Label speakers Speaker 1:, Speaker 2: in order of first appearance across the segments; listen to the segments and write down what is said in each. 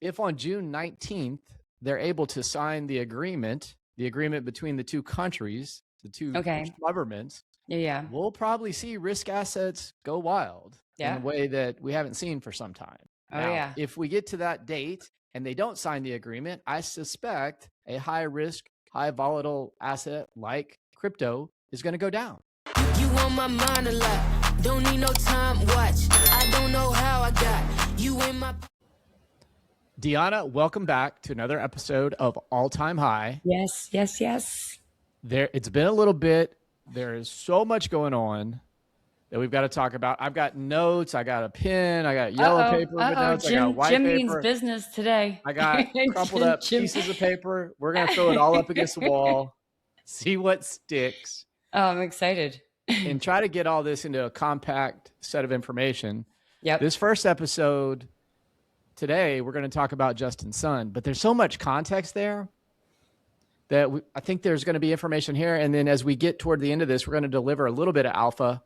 Speaker 1: if on June 19th, they're able to sign the agreement between the two countries, the two
Speaker 2: Okay.
Speaker 1: governments,
Speaker 2: Yeah.
Speaker 1: we'll probably see risk assets go wild in a
Speaker 2: Yeah.
Speaker 1: way that we haven't seen for some time.
Speaker 2: Oh,
Speaker 1: Now,
Speaker 2: yeah.
Speaker 1: if we get to that date and they don't sign the agreement, I suspect a high risk, high volatile asset like crypto is going to go down.
Speaker 3: You on my mind a lot. Don't need no time watch. I don't know how I got you in my.
Speaker 1: Dionna, welcome back to another episode of All Time High.
Speaker 2: Yes, yes, yes.
Speaker 1: It's been a little bit. There is so much going on that we've got to talk about. I've got notes. I got a pen. I got yellow paper with notes. I got white
Speaker 2: Jim
Speaker 1: paper.
Speaker 2: means business today.
Speaker 1: I got crumpled up pieces of paper. We're going to throw it all up against the wall, see what sticks.
Speaker 2: Oh, I'm excited.
Speaker 1: And try to get all this into a compact set of information.
Speaker 2: Yep.
Speaker 1: This first episode today, we're going to talk about Justin Sun, but there's so much context there that I think there's going to be information here. And then as we get toward the end of this, we're going to deliver a little bit of alpha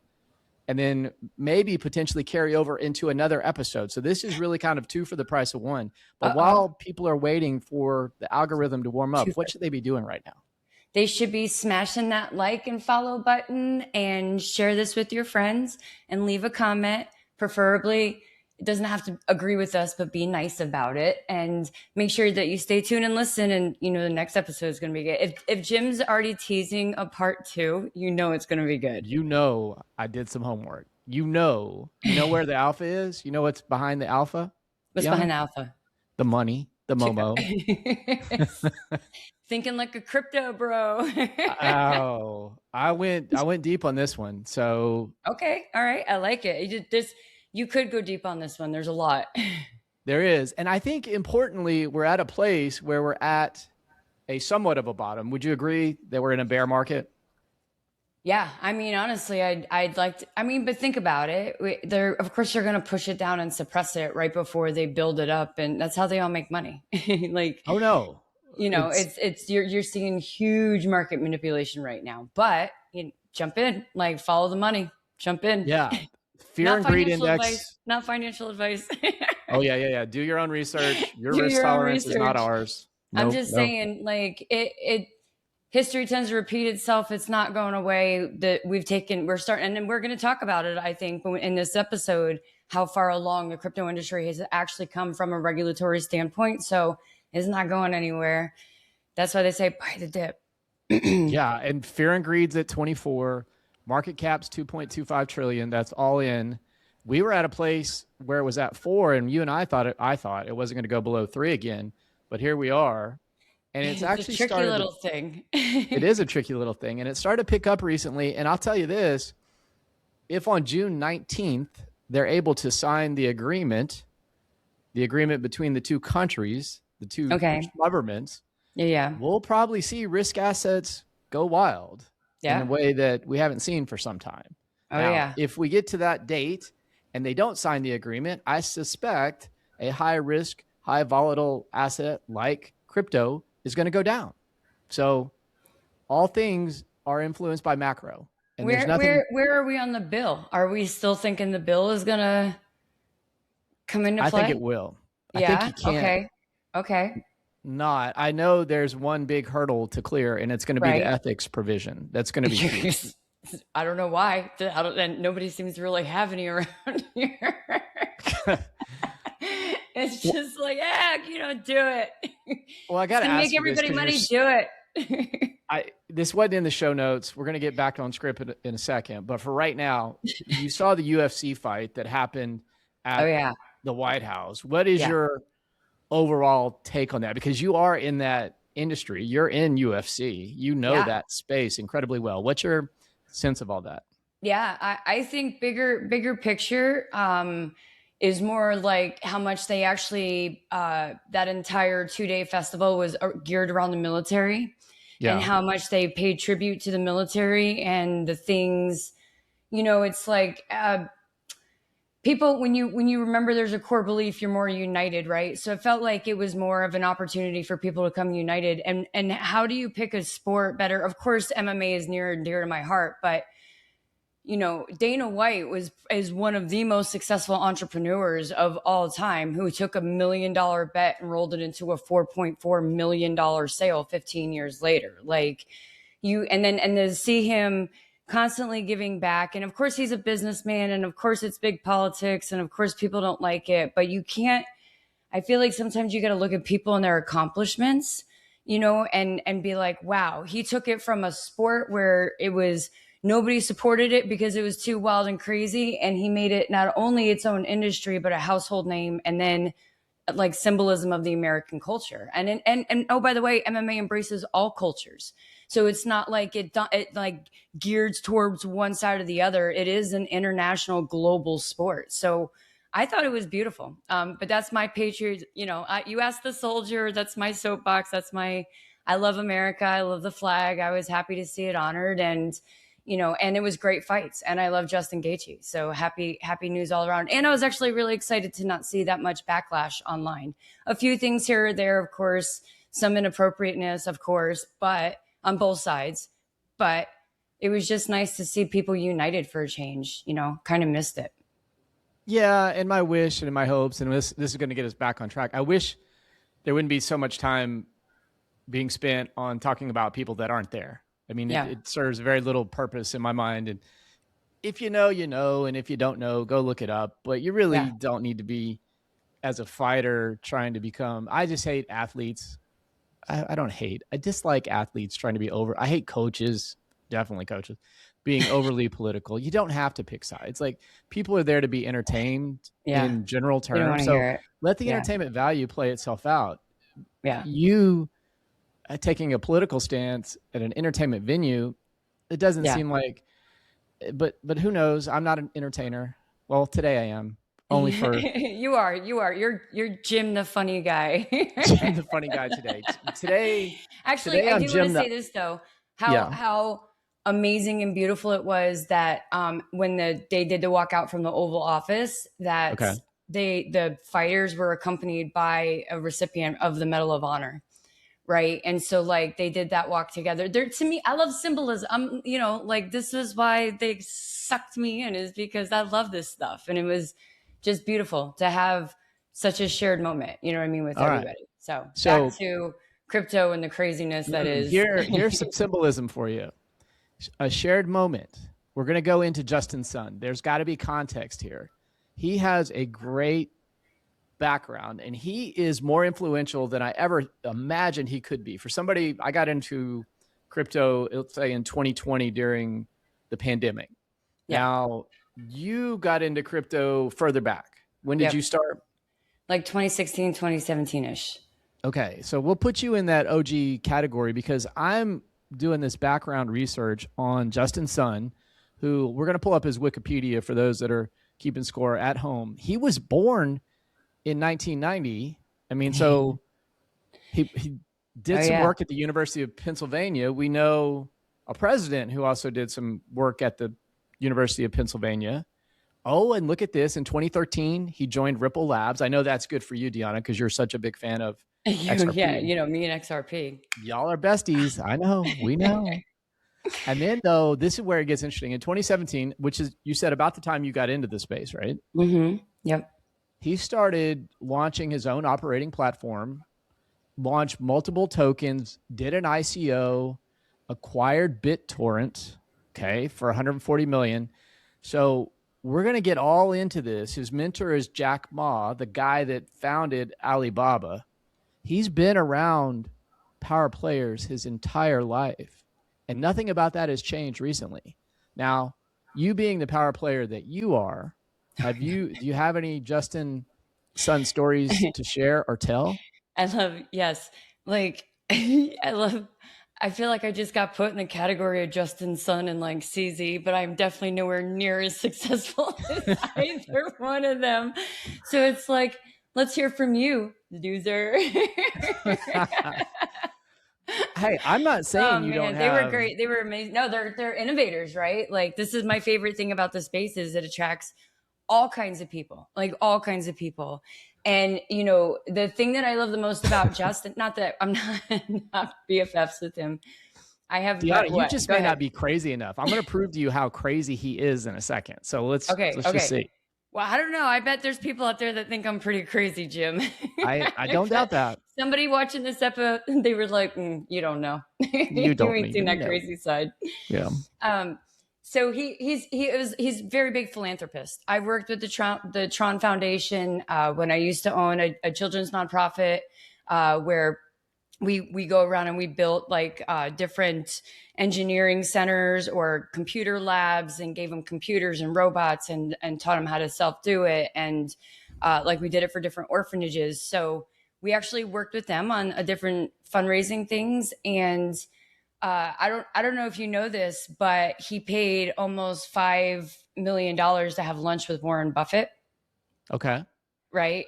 Speaker 1: and then maybe potentially carry over into another episode. So this is really kind of two for the price of one. But while people are waiting for the algorithm to warm up, what should they be doing right now?
Speaker 2: They should be smashing that like and follow button and share this with your friends and leave a comment. Preferably, it doesn't have to agree with us, but be nice about it. And make sure that you stay tuned and listen. And, you know, the next episode is going to be good. If Jim's already teasing a part 2, you know it's going to be good.
Speaker 1: You know I did some homework. You know where the alpha is? You know what's behind the alpha?
Speaker 2: What's behind the alpha?
Speaker 1: The money, the Momo.
Speaker 2: Thinking like a crypto bro.
Speaker 1: Oh, I went deep on this one. So
Speaker 2: okay, all right, I like it. You could go deep on this one. There's a lot.
Speaker 1: There is, and I think importantly, we're at a place where we're at a somewhat of a bottom. Would you agree that we're in a bear market?
Speaker 2: Yeah, I mean, honestly, I'd like to. I mean, but think about it. Of course, they're going to push it down and suppress it right before they build it up, and that's how they all make money. Like,
Speaker 1: oh no.
Speaker 2: You know, you're seeing huge market manipulation right now, but jump in, like follow the money, jump in.
Speaker 1: Yeah. Fear and greed index.
Speaker 2: Not financial advice.
Speaker 1: Oh yeah. Do your own research. Your risk tolerance is not ours.
Speaker 2: I'm just saying, like history tends to repeat itself. It's not going away. We're starting, and we're going to talk about it, I think, in this episode, how far along the crypto industry has actually come from a regulatory standpoint. So it's not going anywhere. That's why they say buy the dip.
Speaker 1: Yeah, and fear and greed's at 24. Market cap's 2.25 trillion. That's all in. We were at a place where it was at 4, and you and I thought it wasn't going to go below 3 again. But here we are. And it's actually
Speaker 2: a tricky little thing.
Speaker 1: It is a tricky little thing. And it started to pick up recently. And I'll tell you this, if on June 19th, they're able to sign the agreement between the two countries, the two governments, we'll probably see risk assets go wild in a way that we haven't seen for some time. If we get to that date and they don't sign the agreement, I suspect a high risk, high volatile asset like crypto is going to go down. So all things are influenced by macro. And
Speaker 2: where are we on the bill? Are we still thinking the bill is going to come into play?
Speaker 1: I think it will. I think you can't.
Speaker 2: Okay.
Speaker 1: I know there's one big hurdle to clear, and it's going to be the ethics provision. That's going to be huge.
Speaker 2: I don't know why. And nobody seems to really have any around here. It's just like, do it.
Speaker 1: Well, I got to ask
Speaker 2: make everybody money. Do it.
Speaker 1: This wasn't in the show notes. We're going to get back on script in a second. But for right now, you saw the UFC fight that happened at the White House. What is your overall take on that? Because you are in that industry. You're in UFC. You know that space incredibly well. What's your sense of all that?
Speaker 2: Yeah, I think bigger picture is more like how much they actually, that entire 2-day festival was geared around the military and how much they paid tribute to the military and the things, it's like people, when you remember there's a core belief, you're more united, right? So it felt like it was more of an opportunity for people to come united. And how do you pick a sport better? Of course, MMA is near and dear to my heart, but you know, Dana White is one of the most successful entrepreneurs of all time, who took $1 million bet and rolled it into a $4.4 million sale 15 years later. Like, and to see him constantly giving back. And of course he's a businessman, and of course it's big politics, and of course people don't like it, but you can't, I feel like sometimes you got to look at people and their accomplishments, you know, and be like, wow, he took it from a sport where it was, nobody supported it because it was too wild and crazy, and he made it not only its own industry, but a household name, and then like symbolism of the American culture. And oh, by the way, MMA embraces all cultures. So it's not like it like geared towards one side or the other. It is an international global sport. So I thought it was beautiful. But that's my patriot, you know, you asked the soldier, that's my soapbox. I love America. I love the flag. I was happy to see it honored, and, you know, and it was great fights, and I love Justin Gaethje. So happy news all around. And I was actually really excited to not see that much backlash online. A few things here or there, of course, some inappropriateness, of course, but on both sides, but it was just nice to see people united for a change, you know, kind of missed it.
Speaker 1: Yeah. And my wish and my hopes, and this is going to get us back on track. I wish there wouldn't be so much time being spent on talking about people that aren't there. I mean,
Speaker 2: Yeah.
Speaker 1: it serves very little purpose in my mind. And if you know, you know, and if you don't know, go look it up. But you really don't need to be, as a fighter, trying to become. I just hate athletes. I don't hate. I dislike athletes trying to be over. I hate coaches, definitely coaches, being overly political. You don't have to pick sides. Like, people are there to be entertained in general terms. So let the entertainment value play itself out.
Speaker 2: Yeah.
Speaker 1: You taking a political stance at an entertainment venue, it doesn't seem like, but who knows? I'm not an entertainer. Well, today I am. Only for
Speaker 2: you are. You're Jim the funny guy.
Speaker 1: Jim the funny guy today.
Speaker 2: Actually,
Speaker 1: today
Speaker 2: I do want to say this though. How amazing and beautiful it was that when they did the walkout from the Oval Office, that the fighters were accompanied by a recipient of the Medal of Honor. Right. And so like they did that walk together. To me, I love symbolism. You know, like this is why they sucked me in, is because I love this stuff. And it was just beautiful to have such a shared moment, you know what I mean, with everybody. Right. So back to crypto and the craziness that is.
Speaker 1: Here's some symbolism for you. A shared moment. We're going to go into Justin Sun. There's got to be context here. He has a great background, and he is more influential than I ever imagined he could be. For somebody, I got into crypto, let's say in 2020 during the pandemic. Yeah. Now, you got into crypto further back. When did you start?
Speaker 2: Like 2016, 2017-ish.
Speaker 1: Okay, so we'll put you in that OG category because I'm doing this background research on Justin Sun, who we're going to pull up his Wikipedia for those that are keeping score at home. He was born in 1990. I mean, so he did some work at the University of Pennsylvania. We know a president who also did some work at the University of Pennsylvania. Oh, and look at this. In 2013, he joined Ripple Labs. I know that's good for you, Dionna, because you're such a big fan of XRP.
Speaker 2: Yeah, you know, me and XRP.
Speaker 1: Y'all are besties. I know. We know. And then, though, this is where it gets interesting. In 2017, which is, you said, about the time you got into the space, right?
Speaker 2: Mm-hmm. Yep.
Speaker 1: He started launching his own operating platform, launched multiple tokens, did an ICO, acquired BitTorrent, for 140 million. So we're going to get all into this. His mentor is Jack Ma, the guy that founded Alibaba. He's been around power players his entire life, and nothing about that has changed recently. Now, you being the power player that you are, do you have any Justin Sun stories to share or tell?
Speaker 2: I feel like I just got put in the category of Justin Sun and like CZ, but I'm definitely nowhere near as successful as either one of them. So it's like, let's hear from you, loser.
Speaker 1: Hey, I'm not saying you don't have.
Speaker 2: They were great. They were amazing. No, they're innovators, right? Like, this is my favorite thing about the space, is it attracts all kinds of people, like all kinds of people. And, you know, the thing that I love the most about Justin, not that I'm not BFFs with him. I have.
Speaker 1: Dionna, you just
Speaker 2: Go
Speaker 1: may
Speaker 2: ahead.
Speaker 1: not be crazy enough. I'm going to prove to you how crazy he is in a second. So let's just see.
Speaker 2: Well, I don't know. I bet there's people out there that think I'm pretty crazy, Jim.
Speaker 1: I don't doubt that.
Speaker 2: Somebody watching this episode, they were like, you don't know.
Speaker 1: You don't
Speaker 2: ain't seen that crazy side.
Speaker 1: Yeah.
Speaker 2: So he's very big philanthropist. I worked with the Tron Foundation when I used to own a children's nonprofit where we go around and we built like different engineering centers or computer labs and gave them computers and robots and taught them how to self-do it. And like we did it for different orphanages. So we actually worked with them on a different fundraising things. And I don't know if you know this, but he paid almost $5 million to have lunch with Warren Buffett.
Speaker 1: Okay.
Speaker 2: Right.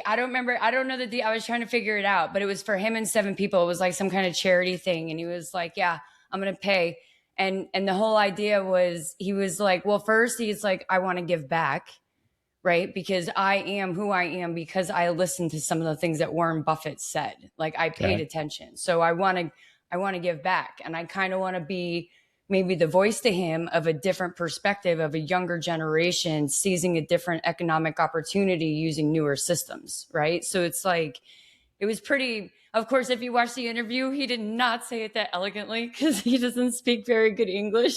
Speaker 2: I don't remember. I don't know I was trying to figure it out, but it was for him and 7 people. It was like some kind of charity thing. And he was like, yeah, I'm going to pay. And the whole idea was, he was like, well, first he's like, I want to give back. Right. Because I am who I am because I listened to some of the things that Warren Buffett said. Like I paid attention. So I want to give back. And I kind of want to be maybe the voice to him of a different perspective of a younger generation seizing a different economic opportunity using newer systems, right? So it's like, it was pretty, of course, if you watch the interview, he did not say it that elegantly because he doesn't speak very good English.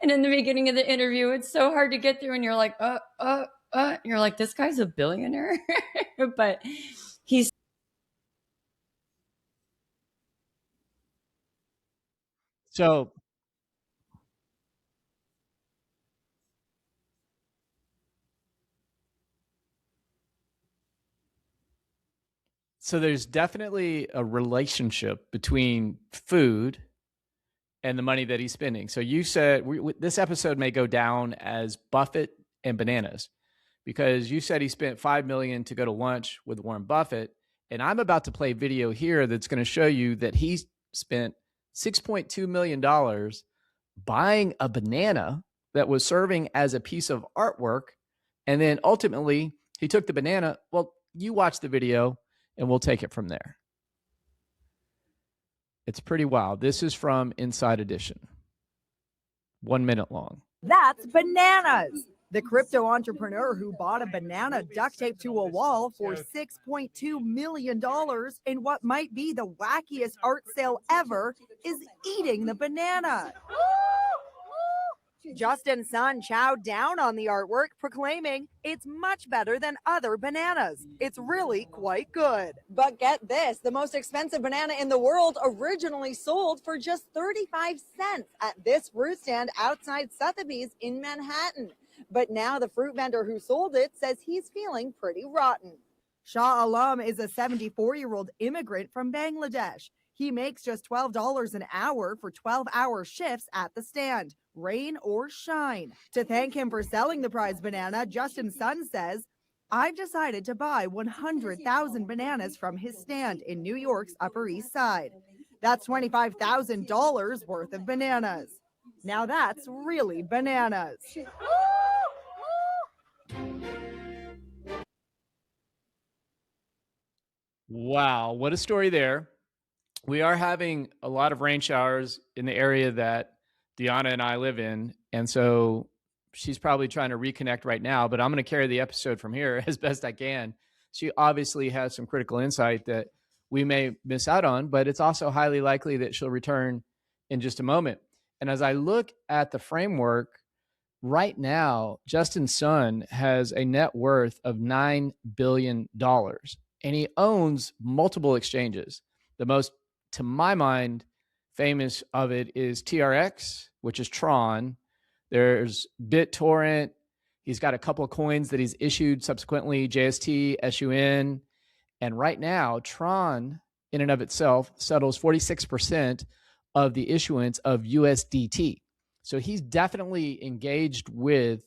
Speaker 2: And in the beginning of the interview, it's so hard to get through and you're like, and you're like, this guy's a billionaire. But he's.
Speaker 1: So there's definitely a relationship between food and the money that he's spending. So you said this episode may go down as Buffett and bananas because you said he spent $5 million to go to lunch with Warren Buffett. And I'm about to play video here that's going to show you that he spent $6.2 million buying a banana that was serving as a piece of artwork. And then ultimately he took the banana. Well, you watch the video and we'll take it from there. It's pretty wild. This is from Inside Edition. 1 minute long.
Speaker 4: That's bananas. The crypto entrepreneur who bought a banana duct taped to a wall for $6.2 million in what might be the wackiest art sale ever is eating the banana. Justin's son chowed down on the artwork, proclaiming it's much better than other bananas. It's really quite good. But get this, the most expensive banana in the world originally sold for just 35 cents at this fruit stand outside Sotheby's in Manhattan. But now the fruit vendor who sold it says he's feeling pretty rotten. Shah Alam is a 74-year-old immigrant from Bangladesh. He makes just $12 an hour for 12-hour shifts at the stand, rain or shine. To thank him for selling the prize banana, Justin's son says, I've decided to buy 100,000 bananas from his stand in New York's Upper East Side. That's $25,000 worth of bananas. Now that's really bananas.
Speaker 1: Wow, what a story there. We are having a lot of rain showers in the area that Dionna and I live in. And so she's probably trying to reconnect right now, but I'm going to carry the episode from here as best I can. She obviously has some critical insight that we may miss out on, but it's also highly likely that she'll return in just a moment. And as I look at the framework right now, Justin's son has a net worth of $9 billion and he owns multiple exchanges. The most, to my mind, famous of it is TRX, which is Tron. There's BitTorrent. He's got a couple of coins that he's issued subsequently, JST, SUN. And right now, Tron in and of itself settles 46% of the issuance of USDT. So he's definitely engaged with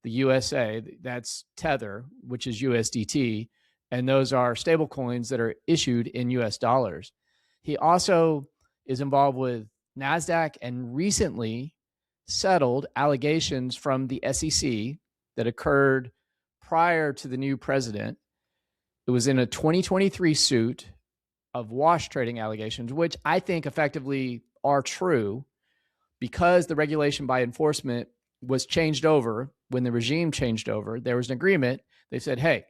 Speaker 1: the USA. That's Tether, which is USDT. And those are stable coins that are issued in US dollars. He also is involved with NASDAQ and recently settled allegations from the SEC that occurred prior to the new president. It was in a 2023 suit of wash trading allegations, which I think effectively are true, because the regulation by enforcement was changed over when the regime changed over, there was an agreement. They said, hey,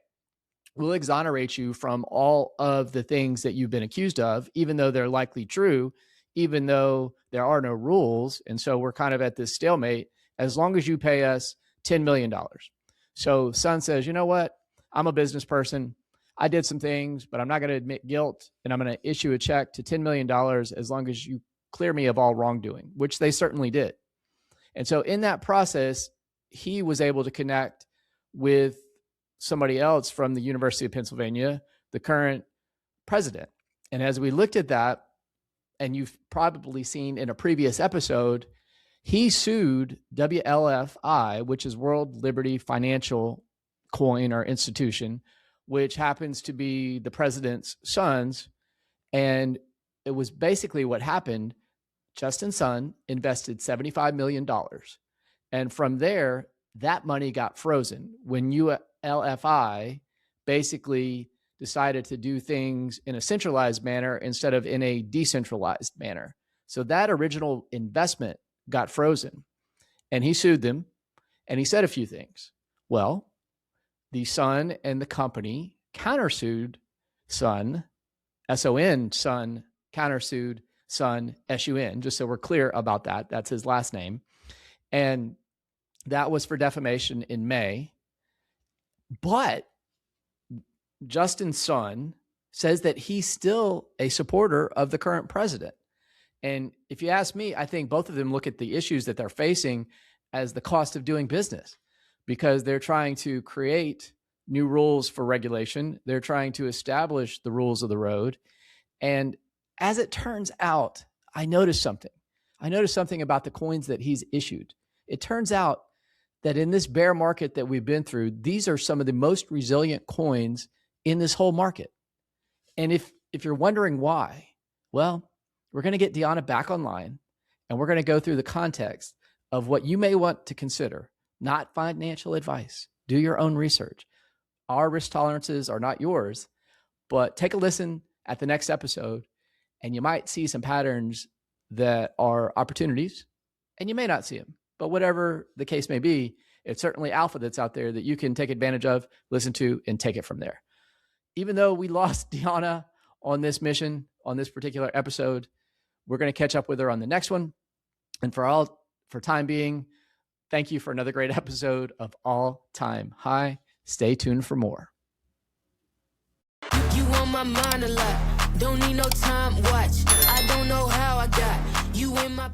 Speaker 1: we'll exonerate you from all of the things that you've been accused of, even though they're likely true, even though there are no rules. And so we're kind of at this stalemate as long as you pay us $10 million. So Sun says, you know what? I'm a business person. I did some things, but I'm not going to admit guilt. And I'm going to issue a check to $10 million as long as you clear me of all wrongdoing, which they certainly did. And so in that process, he was able to connect with somebody else from the University of Pennsylvania, the current president. And as we looked at that, and you've probably seen in a previous episode, he sued WLFI, which is World Liberty Financial Coin or Institution, which happens to be the president's sons. And it was basically what happened. Justin Sun invested $75 million. And from there, that money got frozen when ULFI basically decided to do things in a centralized manner instead of in a decentralized manner. So that original investment got frozen, and he sued them, and he said a few things. Well, the Sun and the company countersued Sun, S-O-N, Sun, countersued Sun, S-U-N, just so we're clear about that. That's his last name. And that was for defamation in May. But Justin Sun says that he's still a supporter of the current president. And if you ask me, I think both of them look at the issues that they're facing as the cost of doing business, because they're trying to create new rules for regulation. They're trying to establish the rules of the road. And as it turns out, I noticed something. I noticed something about the coins that he's issued. It turns out that in this bear market that we've been through, these are some of the most resilient coins in this whole market. And if you're wondering why, well, we're going to get Dionna back online, and we're going to go through the context of what you may want to consider, not financial advice. Do your own research. Our risk tolerances are not yours, but take a listen at the next episode, and you might see some patterns that are opportunities, and you may not see them. But whatever the case may be, it's certainly alpha that's out there that you can take advantage of, listen to, and take it from there. Even though we lost Dionna on this mission, on this particular episode, we're going to catch up with her on the next one. And for time being, thank you for another great episode of All Time High. Stay tuned for more.
Speaker 3: You on my mind a lot. Don't need no time watch. I don't know how I got you in my